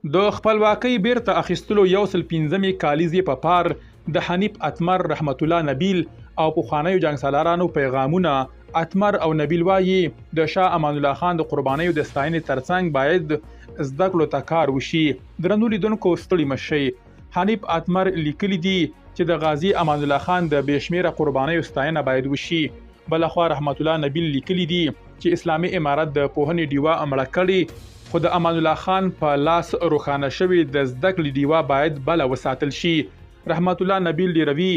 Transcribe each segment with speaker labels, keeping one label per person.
Speaker 1: د خپلواکۍ بیرته اخیستلو 115 کالیزې په پار د حنیف اتمر رحمت الله نبیل او پخوانیو جنګسالارانو پیغامونه. اتمر او نبیل وایي د شاه امان الله خان د قربانیو د ستاینې ترڅنګ باید زده کړو ته کار وشي. درنو لیدونکو ستړي مه شئ. حنیف اتمر لیکلي دي چې د غازی امان الله خان د بې شمیره قربانیو ستاینه باید وشي. بلخوا رحمت الله نبیل لیکلي دي چې اسلامي امارت د پوهنې ډیوه مړه کړې، خو د امان الله خان په لاس روښانه شوي د زده کړې ډیوه باید بله وساتل شي. رحمت الله نبیل ډیروي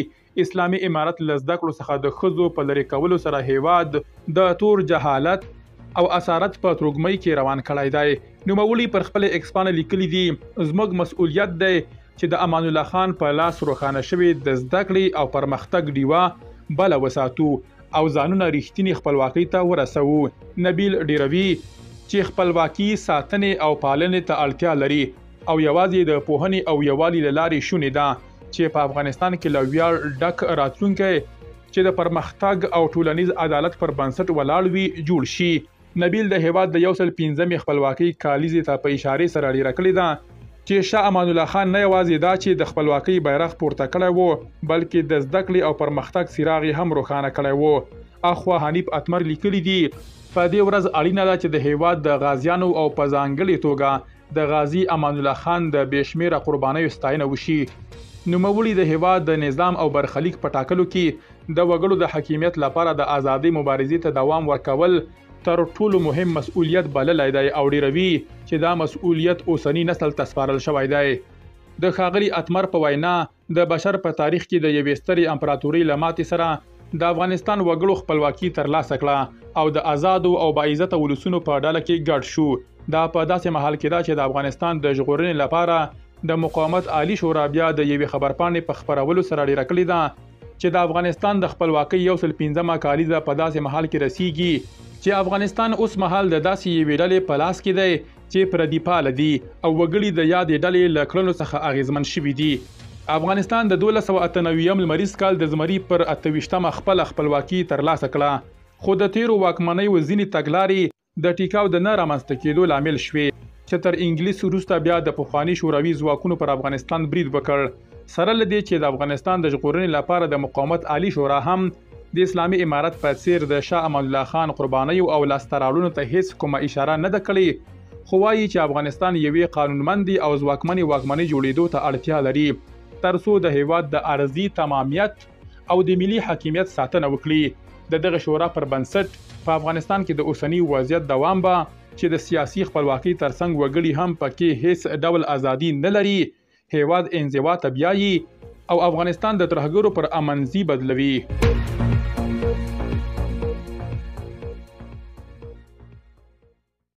Speaker 1: اسلامي امارت له زده کړو څخه د ښځو په لرې کولو سره هیواد د تور جهالت او اسارت په تروګمۍ کې روان کړی دی. نوموړي پر خپل ایکس پاڼه لیکلي دي زموږ مسؤلیت دی چې د امان الله خان په لاس روښانه شوي د زده کړې او پرمختګ ډیوه بله وساتو او ځانونه رښتینې خپلواکۍ ته ورسوو. نبیل ډیروي چې خپلواکي ساتنې او پالنې ته اړتیا لري او یوازې د پوهنې او یووالي له لارې شونې ده چې په افغانستان کې له ویاړ ډک راتلونکی چې د پرمختګ او ټولنیز عدالت پر بنسټ ولاړ وي جوړ شي. نبیل د هیواد د 115 خپلواکۍ کالیزې ته په اشارې سره ډیره کړې ده چې شاه امان الله خان نه یوازې دا چې د خپلواکۍ بیرغ پورته کړی وو بلکې د زده کړې او پرمختګ څراغ یې هم روښانه کړی وو. اخوا حنیف اتمر لیکلي دي په دې ورځ اړینه ده چې د هیواد د غازیانو او په ځانګړې توګه د غازی امان الله خان د بې شمیره قربانیو ستاینه وشي. نوموړي د هیواد د نظام او برخلیک په ټاکلو کې د وګړو د حاکمیت لپاره د ازادۍ مبارزې ته دوام ورکول تر ټولو مهم مسؤلیت بللی دی او ډیروي چې دا مسؤلیت اوسنی نسل ته سپارل شوی دی. د ښاغلي اتمر په وینا د بشر په تاریخ کې د یوې سترې امپراتورۍ له ماتې سره د افغانستان وګړو خپلواکي ترلاسه کړه او د آزادو او باعزته ولسونو په ډله کې ګډ شو. دا په داسې مهال کې ده چې د افغانستان د ژغورنې لپاره د مقاومت عالی شورا بیا د یوې خبرپاڼې په خپرولو سره ډیره کړې ده چې د افغانستان د خپلواکۍ 115 کالیزه په داسې مهال کې رسیږي چې افغانستان اوس مهال د داسې یوې ډلې په لاس کې دی چې پردي پاله دي او وګړي د یادې ډلې له کړنو څخه اغیزمن شوي دي. افغانستان د 1298 لمریز کال د زمري پر 28مه خپلواکي ترلاسه کړه، خو د تیرو واکمنیو ځینې تګلارې د ټیکاو د نه رامنځته کېدو لامل شوې چې تر انګلیس وروسته بیا د پخواني شوروي ځواکونو پر افغانستان برید وکړ. سره له دې چې د افغانستان د ژغورنې لپاره د مقاومت عالی شورا هم د اسلامي امارت په څیر د شاه امان الله خان قربانیو او لاسته راوړنو ته هیڅ کومه اشاره نه ده کړې، خو وایي چې افغانستان یوې قانونمندې او ځواکمنې واکمنۍ جوړېدو ته اړتیا لري ترڅو د هیواد د ارضي تمامیت او د ملي حاکمیت ساتنه وکړي. د دغه شورا پر بنسټ په افغانستان کې د اوسنی وضعیت دوام به چې د سیاسي خپلواکۍ ترڅنګ وګړي هم پکې هیڅ ډول ازادي نه لري، هیواد انزوا ته بیایي او افغانستان د ترهګرو پر امنځي بدلوي.